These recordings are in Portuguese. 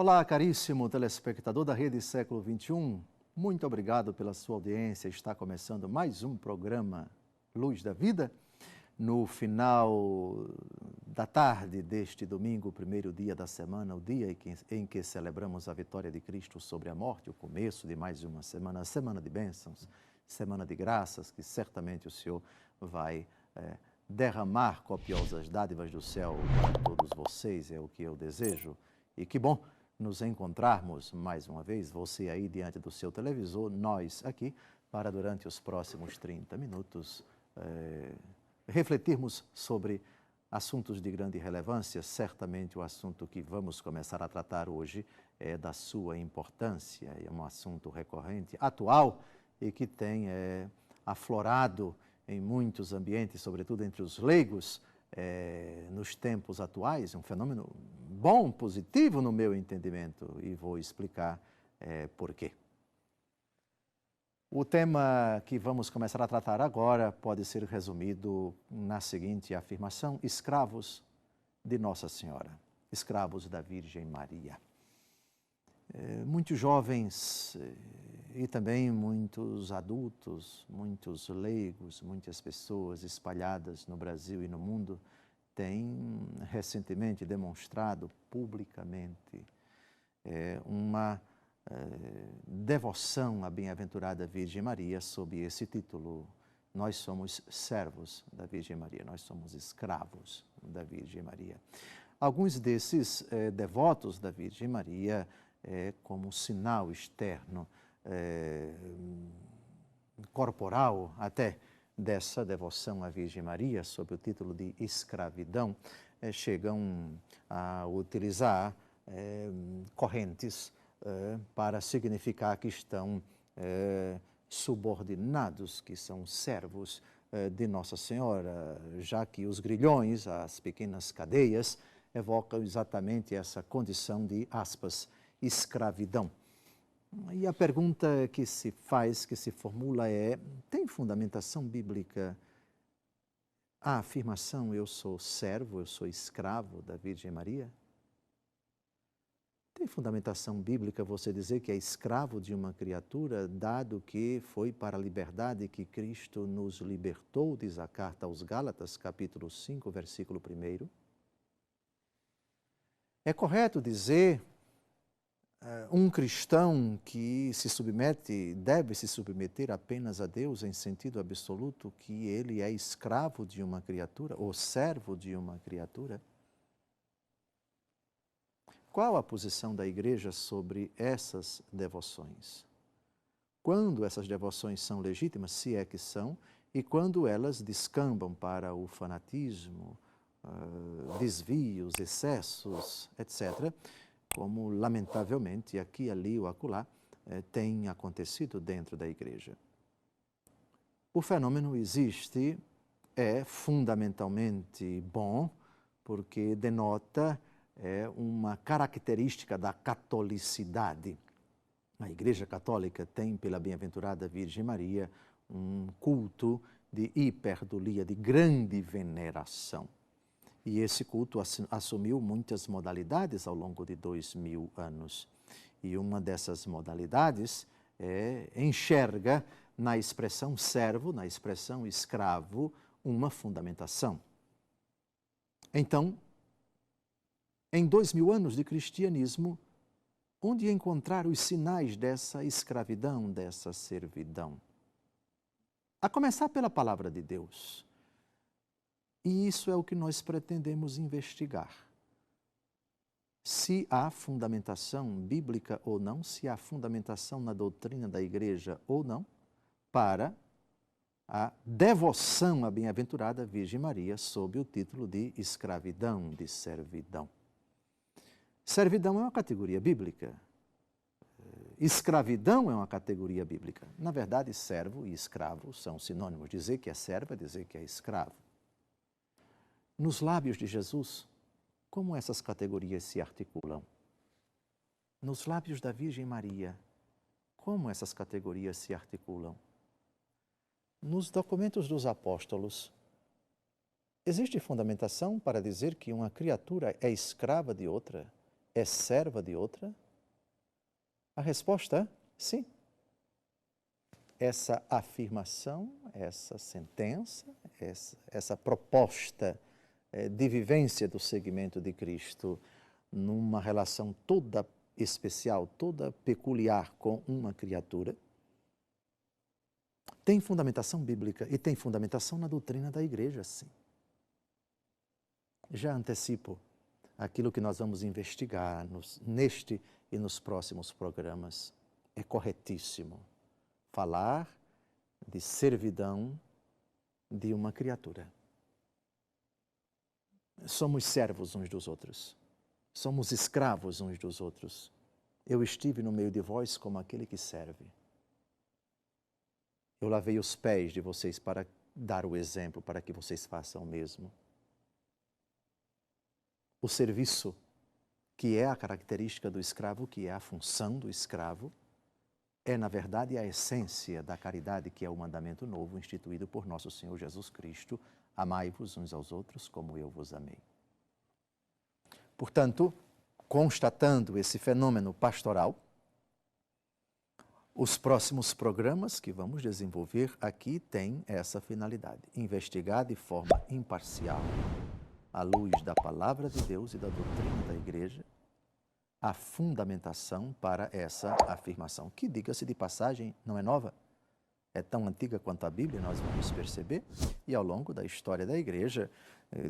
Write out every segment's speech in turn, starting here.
Olá, caríssimo telespectador da Rede Século XXI. Muito obrigado pela sua audiência. Está começando mais um programa Luz da Vida. No final da tarde deste domingo, primeiro dia da semana, o dia em que celebramos a vitória de Cristo sobre a morte, o começo de mais uma semana, a semana de bênçãos, semana de graças, que certamente o Senhor vai derramar copiosas dádivas do céu para todos vocês, é o que eu desejo. E que bom nos encontrarmos mais uma vez, você aí diante do seu televisor, nós aqui, para durante os próximos 30 minutos refletirmos sobre assuntos de grande relevância. Certamente o assunto que vamos começar a tratar hoje é da sua importância, é um assunto recorrente, atual e que tem aflorado em muitos ambientes, sobretudo entre os leigos, nos tempos atuais, um fenômeno bom, positivo no meu entendimento, e vou explicar por quê. O tema que vamos começar a tratar agora pode ser resumido na seguinte afirmação: escravos de Nossa Senhora, escravos da Virgem Maria. Muitos jovens e também muitos adultos, muitos leigos, muitas pessoas espalhadas no Brasil e no mundo têm recentemente demonstrado publicamente uma devoção à bem-aventurada Virgem Maria sob esse título: nós somos servos da Virgem Maria, nós somos escravos da Virgem Maria. Alguns desses devotos da Virgem Maria, como sinal externo, corporal até, dessa devoção à Virgem Maria, sob o título de escravidão, chegam a utilizar correntes para significar que estão subordinados, que são servos de Nossa Senhora, já que os grilhões, as pequenas cadeias, evocam exatamente essa condição de, aspas, escravidão. E a pergunta que se faz, que se formula é: tem fundamentação bíblica a afirmação eu sou servo, eu sou escravo da Virgem Maria? Tem fundamentação bíblica você dizer que é escravo de uma criatura, dado que foi para a liberdade que Cristo nos libertou, diz a carta aos Gálatas, capítulo 5, versículo 1? É correto dizer um cristão que se submete, deve se submeter apenas a Deus em sentido absoluto, que ele é escravo de uma criatura ou servo de uma criatura? Qual a posição da Igreja sobre essas devoções? Quando essas devoções são legítimas, se é que são, e quando elas descambam para o fanatismo, desvios, excessos, etc., como lamentavelmente aqui, ali ou acolá tem acontecido dentro da Igreja. O fenômeno existe, é fundamentalmente bom, porque denota uma característica da catolicidade. A Igreja Católica tem, pela bem-aventurada Virgem Maria, um culto de hiperdulia, de grande veneração. E esse culto assumiu muitas modalidades ao longo de 2000 anos. E uma dessas modalidades enxerga na expressão servo, na expressão escravo, uma fundamentação. Então, em 2000 anos de cristianismo, onde encontrar os sinais dessa escravidão, dessa servidão? A começar pela palavra de Deus. E isso é o que nós pretendemos investigar. Se há fundamentação bíblica ou não, se há fundamentação na doutrina da Igreja ou não, para a devoção à bem-aventurada Virgem Maria sob o título de escravidão, de servidão. Servidão é uma categoria bíblica. Escravidão é uma categoria bíblica. Na verdade, servo e escravo são sinônimos. Dizer que é servo é dizer que é escravo. Nos lábios de Jesus, como essas categorias se articulam? Nos lábios da Virgem Maria, como essas categorias se articulam? Nos documentos dos apóstolos, existe fundamentação para dizer que uma criatura é escrava de outra é serva de outra? A resposta é sim. Essa afirmação, essa sentença, essa proposta de vivência do seguimento de Cristo numa relação toda especial, toda peculiar com uma criatura, tem fundamentação bíblica e tem fundamentação na doutrina da igreja, sim. Já antecipo aquilo que nós vamos investigar neste e nos próximos programas. É corretíssimo falar de servidão de uma criatura. Somos servos uns dos outros. Somos escravos uns dos outros. Eu estive no meio de vós como aquele que serve. Eu lavei os pés de vocês para dar o exemplo, para que vocês façam o mesmo. O serviço, que é a característica do escravo, que é a função do escravo, é, na verdade, a essência da caridade, que é o mandamento novo instituído por nosso Senhor Jesus Cristo. Amai-vos uns aos outros como eu vos amei. Portanto, constatando esse fenômeno pastoral, os próximos programas que vamos desenvolver aqui têm essa finalidade: investigar de forma imparcial, à luz da palavra de Deus e da doutrina da Igreja, a fundamentação para essa afirmação, que, diga-se de passagem, não é nova, é tão antiga quanto a Bíblia, nós vamos perceber, e ao longo da história da Igreja,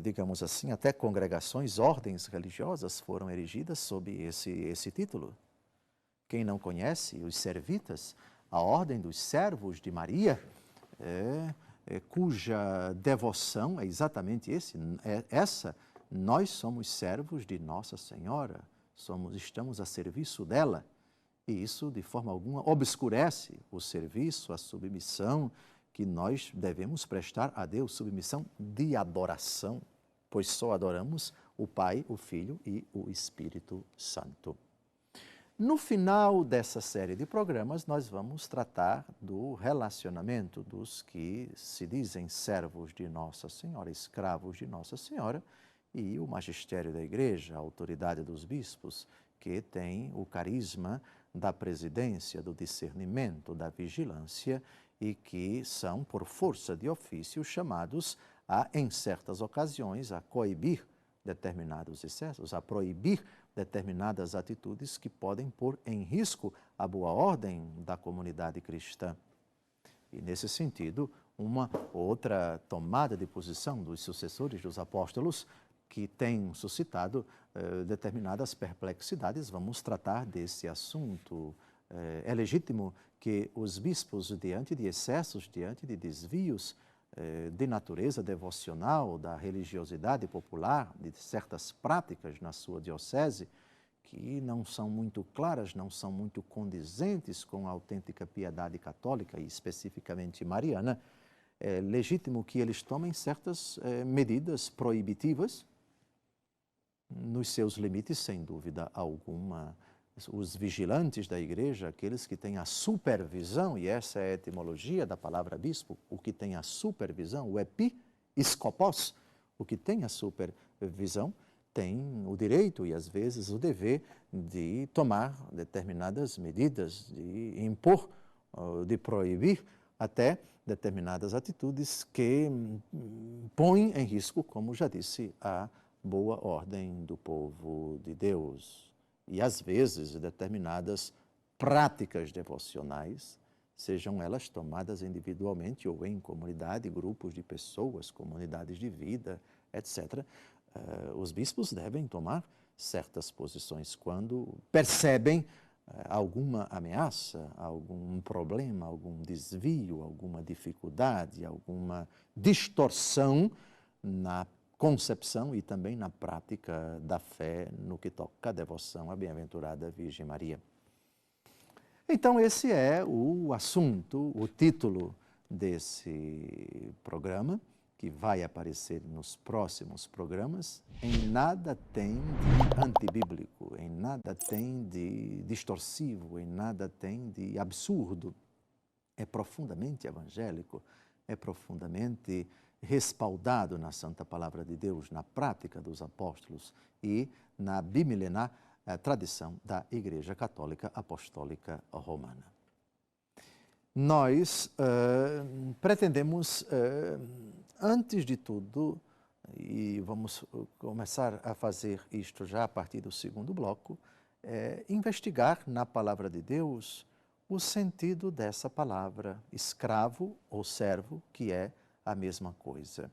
digamos assim, até congregações, ordens religiosas foram erigidas sob esse título. Quem não conhece, os servitas, a ordem dos servos de Maria, cuja devoção é exatamente essa, nós somos servos de Nossa Senhora, estamos a serviço dela, e isso de forma alguma obscurece o serviço, a submissão que nós devemos prestar a Deus, submissão de adoração, pois só adoramos o Pai, o Filho e o Espírito Santo. No final dessa série de programas, nós vamos tratar do relacionamento dos que se dizem servos de Nossa Senhora, escravos de Nossa Senhora, e o magistério da Igreja, a autoridade dos bispos, que tem o carisma da presidência, do discernimento, da vigilância, e que são, por força de ofício, chamados a, em certas ocasiões, a coibir determinados excessos, a proibir determinadas atitudes que podem pôr em risco a boa ordem da comunidade cristã. E, nesse sentido, uma outra tomada de posição dos sucessores dos apóstolos que tem suscitado determinadas perplexidades, vamos tratar desse assunto. É legítimo que os bispos, diante de excessos, diante de desvios de natureza devocional, da religiosidade popular, de certas práticas na sua diocese, que não são muito claras, não são muito condizentes com a autêntica piedade católica e especificamente mariana, é legítimo que eles tomem certas medidas proibitivas, nos seus limites, sem dúvida alguma. Os vigilantes da igreja, aqueles que têm a supervisão, e essa é a etimologia da palavra bispo, o que tem a supervisão, o episkopos, o que tem a supervisão, tem o direito e às vezes o dever de tomar determinadas medidas, de impor, de proibir até determinadas atitudes que põem em risco, como já disse, a boa ordem do povo de Deus. E, às vezes, determinadas práticas devocionais, sejam elas tomadas individualmente ou em comunidade, grupos de pessoas, comunidades de vida, etc., os bispos devem tomar certas posições quando percebem alguma ameaça, algum problema, algum desvio, alguma dificuldade, alguma distorção na concepção e também na prática da fé no que toca à devoção à bem-aventurada Virgem Maria. Então, esse é o assunto, o título desse programa, que vai aparecer nos próximos programas. Em nada tem de antibíblico, em nada tem de distorsivo, em nada tem de absurdo. É profundamente evangélico, é profundamente respaldado na Santa Palavra de Deus, na prática dos apóstolos e na bimilenar tradição da Igreja Católica Apostólica Romana. Nós pretendemos, antes de tudo, e vamos começar a fazer isto já a partir do segundo bloco, investigar na Palavra de Deus o sentido dessa palavra, escravo ou servo, que é a mesma coisa.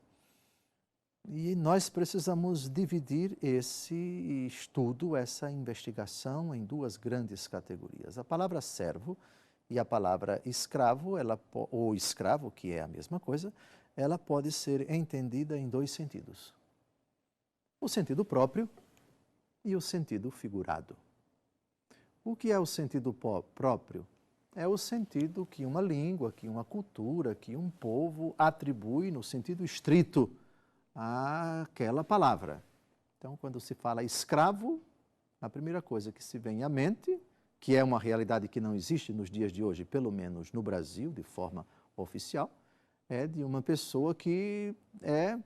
E nós precisamos dividir esse estudo, essa investigação, em duas grandes categorias. A palavra servo e a palavra escravo, ou escravo, que é a mesma coisa, ela pode ser entendida em dois sentidos. O sentido próprio e o sentido figurado. O que é o sentido próprio? É o sentido que uma língua, que uma cultura, que um povo atribui no sentido estrito àquela palavra. Então, quando se fala escravo, a primeira coisa que se vem à mente, que é uma realidade que não existe nos dias de hoje, pelo menos no Brasil, de forma oficial, é de uma pessoa que é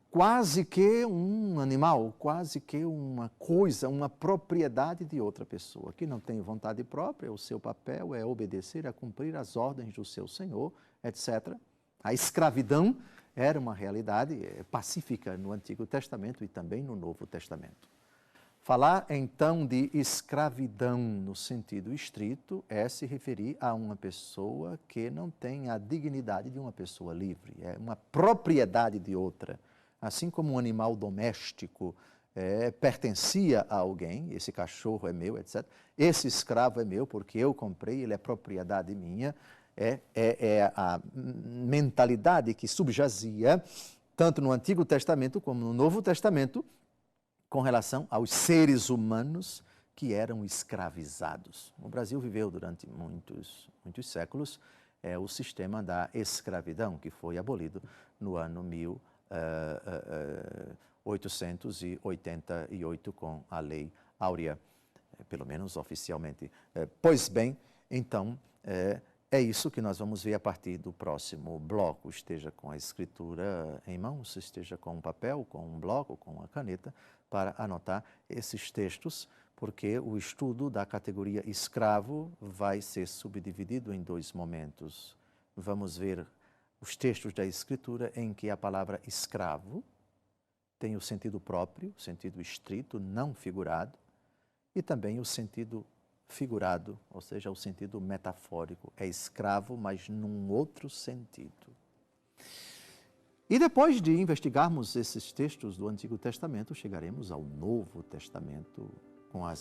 quase que um animal, quase que uma coisa, uma propriedade de outra pessoa, que não tem vontade própria, o seu papel é obedecer, a cumprir as ordens do seu senhor, etc. A escravidão era uma realidade pacífica no Antigo Testamento e também no Novo Testamento. Falar, então, de escravidão no sentido estrito é se referir a uma pessoa que não tem a dignidade de uma pessoa livre, é uma propriedade de outra. Assim como um animal doméstico pertencia a alguém, esse cachorro é meu, etc. Esse escravo é meu porque eu comprei, ele é propriedade minha, é a mentalidade que subjazia, tanto no Antigo Testamento como no Novo Testamento, com relação aos seres humanos que eram escravizados. O Brasil viveu durante muitos séculos o sistema da escravidão, que foi abolido no ano 1888 com a Lei Áurea, pelo menos oficialmente. Pois bem, então, é isso que nós vamos ver a partir do próximo bloco. Esteja com a escritura em mãos, esteja com um papel, com um bloco, com uma caneta, para anotar esses textos, porque o estudo da categoria escravo vai ser subdividido em dois momentos. Vamos ver os textos da Escritura em que a palavra escravo tem o sentido próprio, o sentido estrito, não figurado, e também o sentido figurado, ou seja, o sentido metafórico. É escravo, mas num outro sentido. E depois de investigarmos esses textos do Antigo Testamento, chegaremos ao Novo Testamento com a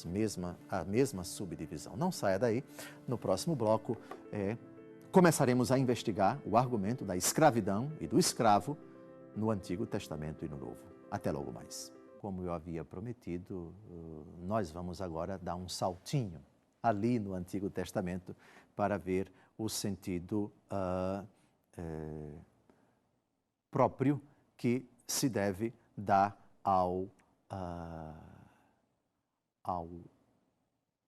mesma subdivisão. Não saia daí. No próximo bloco, começaremos a investigar o argumento da escravidão e do escravo no Antigo Testamento e no Novo. Até logo mais. Como eu havia prometido, nós vamos agora dar um saltinho ali no Antigo Testamento para ver o sentido próprio que se deve dar ao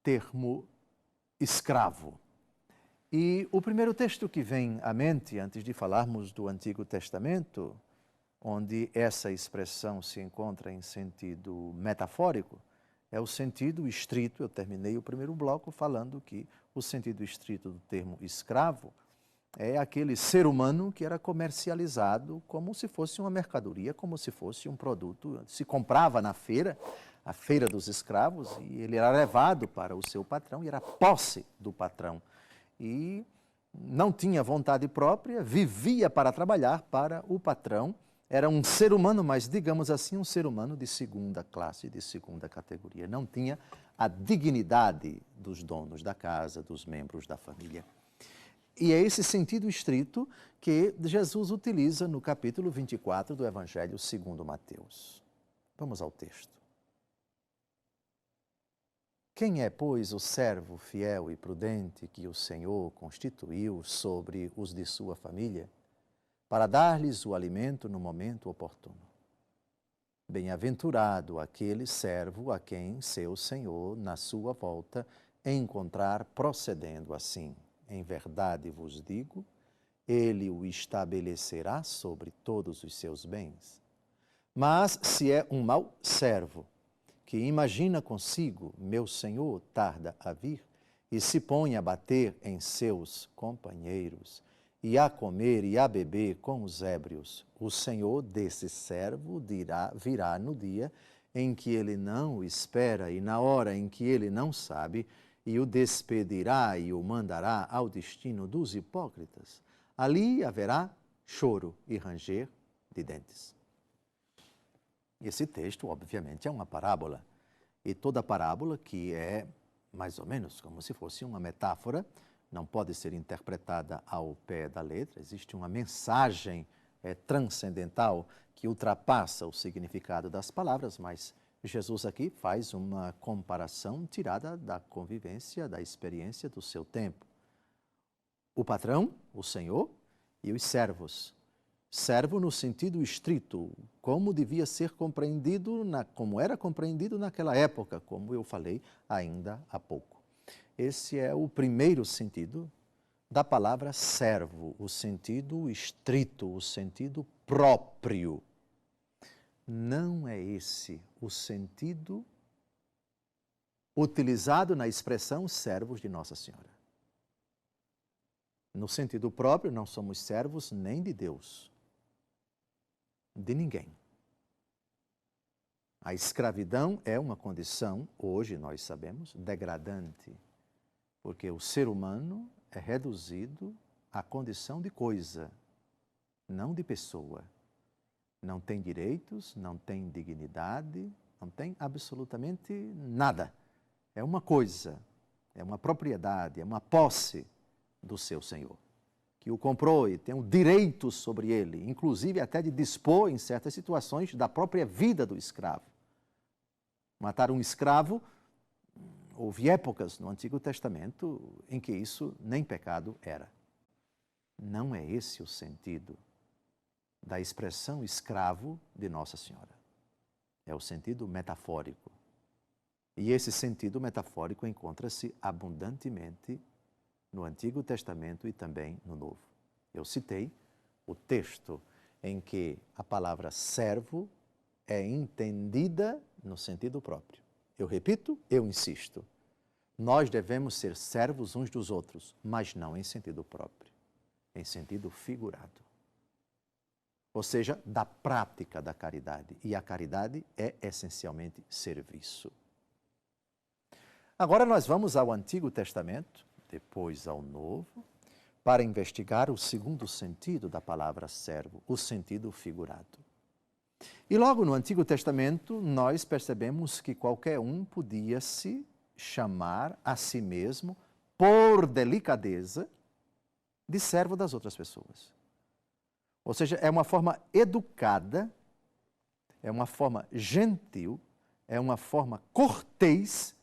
termo escravo. E o primeiro texto que vem à mente, antes de falarmos do Antigo Testamento, onde essa expressão se encontra em sentido metafórico, é o sentido estrito. Eu terminei o primeiro bloco falando que o sentido estrito do termo escravo é aquele ser humano que era comercializado como se fosse uma mercadoria, como se fosse um produto. Se comprava na feira, a feira dos escravos, e ele era levado para o seu patrão e era posse do patrão. E não tinha vontade própria, vivia para trabalhar para o patrão. Era um ser humano, mas, digamos assim, um ser humano de segunda classe, de segunda categoria. Não tinha a dignidade dos donos da casa, dos membros da família. E é esse sentido estrito que Jesus utiliza no capítulo 24 do Evangelho segundo Mateus. Vamos ao texto. Quem é, pois, o servo fiel e prudente que o Senhor constituiu sobre os de sua família, para dar-lhes o alimento no momento oportuno? Bem-aventurado aquele servo a quem seu Senhor, na sua volta, encontrar procedendo assim. Em verdade vos digo, ele o estabelecerá sobre todos os seus bens. Mas se é um mau servo, que imagina consigo, meu senhor tarda a vir, e se põe a bater em seus companheiros, e a comer e a beber com os ébrios, o senhor desse servo virá no dia em que ele não o espera e na hora em que ele não sabe, e o despedirá e o mandará ao destino dos hipócritas. Ali haverá choro e ranger de dentes. Esse texto, obviamente, é uma parábola. E toda parábola, que é mais ou menos como se fosse uma metáfora, não pode ser interpretada ao pé da letra. Existe uma mensagem transcendental que ultrapassa o significado das palavras, mas Jesus aqui faz uma comparação tirada da convivência, da experiência do seu tempo. O patrão, o senhor, e os servos. Servo no sentido estrito, como devia ser compreendido, como era compreendido naquela época, como eu falei ainda há pouco. Esse é o primeiro sentido da palavra servo, o sentido estrito, o sentido próprio. Não é esse o sentido utilizado na expressão servos de Nossa Senhora. No sentido próprio, não somos servos nem de Deus, de ninguém. A escravidão é uma condição, hoje nós sabemos, degradante, porque o ser humano é reduzido à condição de coisa, não de pessoa. Não tem direitos, não tem dignidade, não tem absolutamente nada. É uma coisa, é uma propriedade, é uma posse do seu senhor, que o comprou e tem um direito sobre ele, inclusive até de dispor, em certas situações, da própria vida do escravo. Matar um escravo, houve épocas no Antigo Testamento em que isso nem pecado era. Não é esse o sentido da expressão escravo de Nossa Senhora. É o sentido metafórico. E esse sentido metafórico encontra-se abundantemente no Antigo Testamento e também no Novo. Eu citei o texto em que a palavra servo é entendida no sentido próprio. Eu repito, eu insisto. Nós devemos ser servos uns dos outros, mas não em sentido próprio, em sentido figurado. Ou seja, da prática da caridade. E a caridade é essencialmente serviço. Agora nós vamos ao Antigo Testamento, depois ao Novo, para investigar o segundo sentido da palavra servo, o sentido figurado. E logo no Antigo Testamento nós percebemos que qualquer um podia se chamar a si mesmo, por delicadeza, de servo das outras pessoas. Ou seja, é uma forma educada, é uma forma gentil, é uma forma cortês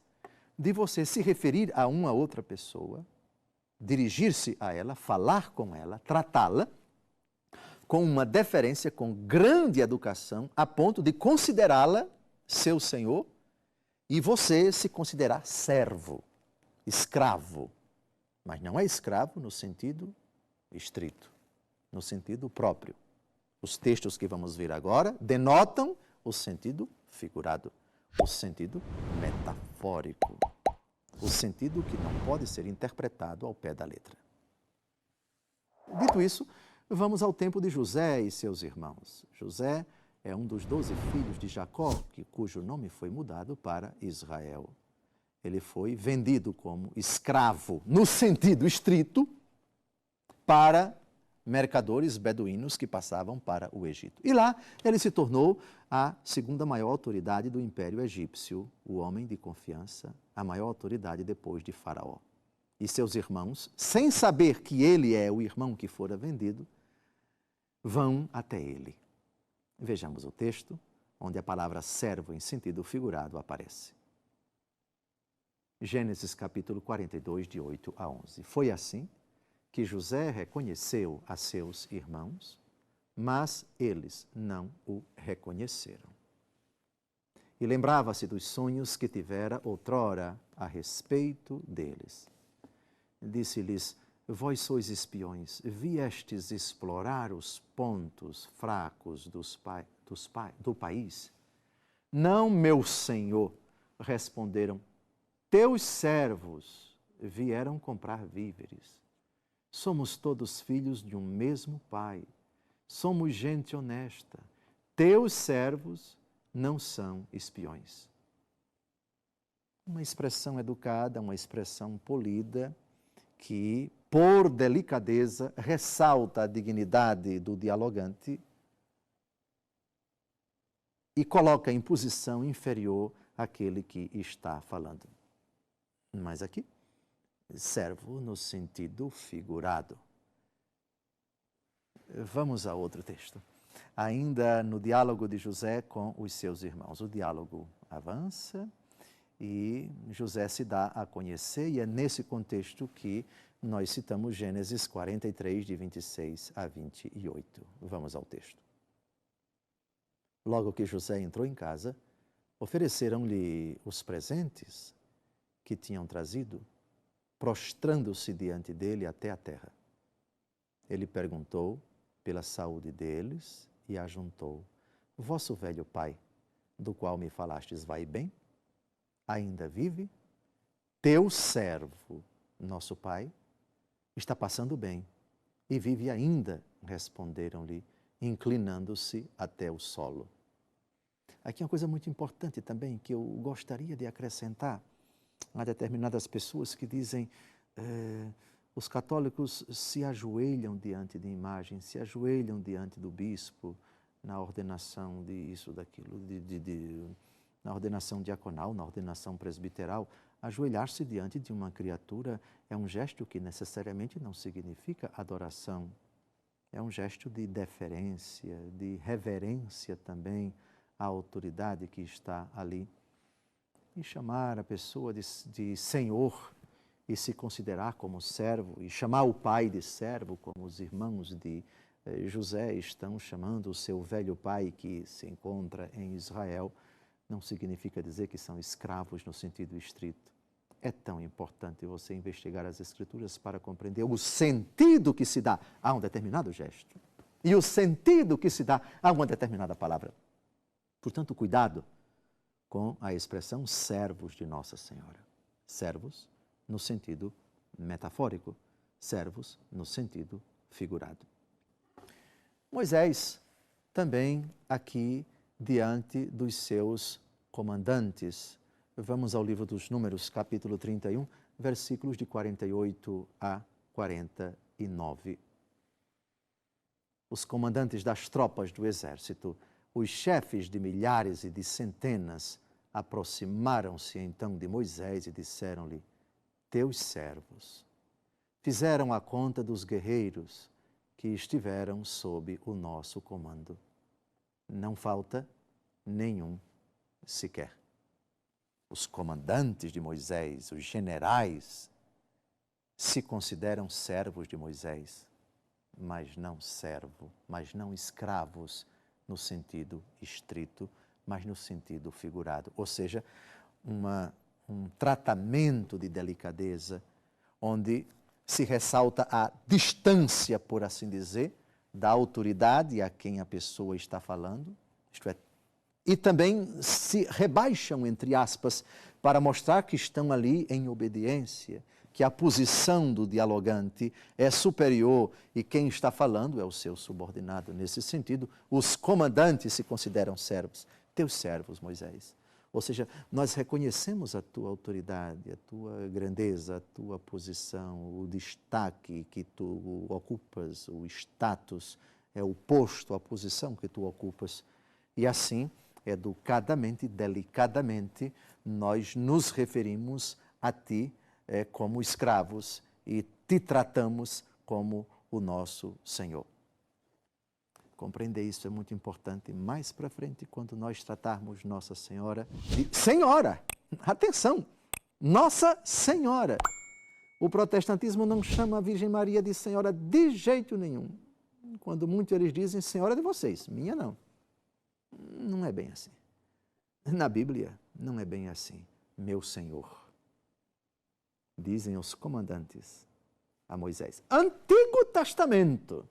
de você se referir a uma outra pessoa, dirigir-se a ela, falar com ela, tratá-la com uma deferência, com grande educação, a ponto de considerá-la seu senhor e você se considerar servo, escravo. Mas não é escravo no sentido estrito, no sentido próprio. Os textos que vamos ver agora denotam o sentido figurado, o sentido metafórico, o sentido que não pode ser interpretado ao pé da letra. Dito isso, vamos ao tempo de José e seus irmãos. José é um dos 12 filhos de Jacó, cujo nome foi mudado para Israel. Ele foi vendido como escravo, no sentido estrito, para mercadores beduínos que passavam para o Egito. E lá ele se tornou a segunda maior autoridade do Império Egípcio, o homem de confiança, a maior autoridade depois de Faraó. E seus irmãos, sem saber que ele é o irmão que fora vendido, vão até ele. Vejamos o texto, onde a palavra servo em sentido figurado aparece. Gênesis capítulo 42, de 8 a 11. Foi assim que José reconheceu a seus irmãos, mas eles não o reconheceram. E lembrava-se dos sonhos que tivera outrora a respeito deles. Disse-lhes: vós sois espiões, viestes explorar os pontos fracos do país. Não, meu senhor, responderam. Teus servos vieram comprar víveres. Somos todos filhos de um mesmo pai. Somos gente honesta. Teus servos não são espiões. Uma expressão educada, uma expressão polida, que, por delicadeza, ressalta a dignidade do dialogante e coloca em posição inferior aquele que está falando. Mas aqui, servo no sentido figurado. Vamos a outro texto. Ainda no diálogo de José com os seus irmãos. O diálogo avança e José se dá a conhecer, e é nesse contexto que nós citamos Gênesis 43, de 26 a 28. Vamos ao texto. Logo que José entrou em casa, ofereceram-lhe os presentes que tinham trazido, prostrando-se diante dele até a terra. Ele perguntou pela saúde deles e ajuntou: vosso velho pai, do qual me falastes, vai bem? Ainda vive? Teu servo, nosso pai, está passando bem e vive ainda, responderam-lhe, inclinando-se até o solo. Aqui uma coisa muito importante também que eu gostaria de acrescentar a determinadas pessoas que dizem os católicos se ajoelham diante de imagens, se ajoelham diante do bispo na ordenação de isso, daquilo, na ordenação diaconal, na ordenação presbiteral. Ajoelhar-se diante de uma criatura é um gesto que necessariamente não significa adoração. É um gesto de deferência, de reverência também à autoridade que está ali. E chamar a pessoa de senhor e se considerar como servo, e chamar o pai de servo, como os irmãos de José estão chamando o seu velho pai que se encontra em Israel, não significa dizer que são escravos no sentido estrito. É tão importante você investigar as Escrituras para compreender o sentido que se dá a um determinado gesto e o sentido que se dá a uma determinada palavra. Portanto, cuidado com a expressão servos de Nossa Senhora. Servos no sentido metafórico, servos no sentido figurado. Moisés também aqui diante dos seus comandantes. Vamos ao livro dos Números, capítulo 31, versículos de 48 a 49. Os comandantes das tropas do exército, os chefes de milhares e de centenas, aproximaram-se então de Moisés e disseram-lhe: teus servos fizeram a conta dos guerreiros que estiveram sob o nosso comando. Não falta nenhum sequer. Os comandantes de Moisés, os generais, se consideram servos de Moisés, mas não escravos no sentido estrito, mas no sentido figurado. Ou seja, um tratamento de delicadeza, onde se ressalta a distância, por assim dizer, da autoridade a quem a pessoa está falando, isto é, e também se rebaixam, entre aspas, para mostrar que estão ali em obediência, que a posição do dialogante é superior e quem está falando é o seu subordinado. Nesse sentido, os comandantes se consideram servos, teus servos, Moisés. Ou seja, nós reconhecemos a tua autoridade, a tua grandeza, a tua posição, o destaque que tu ocupas, o status, é o posto, a posição que tu ocupas. E assim, educadamente, delicadamente, nós nos referimos a ti como escravos e te tratamos como o nosso Senhor. Compreender isso é muito importante. Mais para frente, quando nós tratarmos Nossa Senhora de Senhora, atenção, Nossa Senhora. O protestantismo não chama a Virgem Maria de Senhora de jeito nenhum. Quando muitos eles dizem Senhora de vocês, minha não. Não é bem assim. Na Bíblia, não é bem assim. Meu Senhor. Dizem os comandantes a Moisés. Antigo Testamento.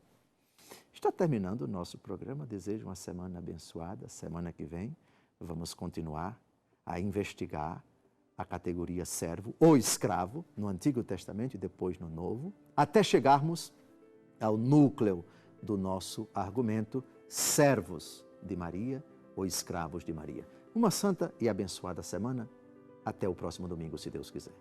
Está terminando o nosso programa. Desejo uma semana abençoada. Semana que vem vamos continuar a investigar a categoria servo ou escravo no Antigo Testamento e depois no Novo, até chegarmos ao núcleo do nosso argumento, servos de Maria ou escravos de Maria. Uma santa e abençoada semana. Até o próximo domingo, se Deus quiser.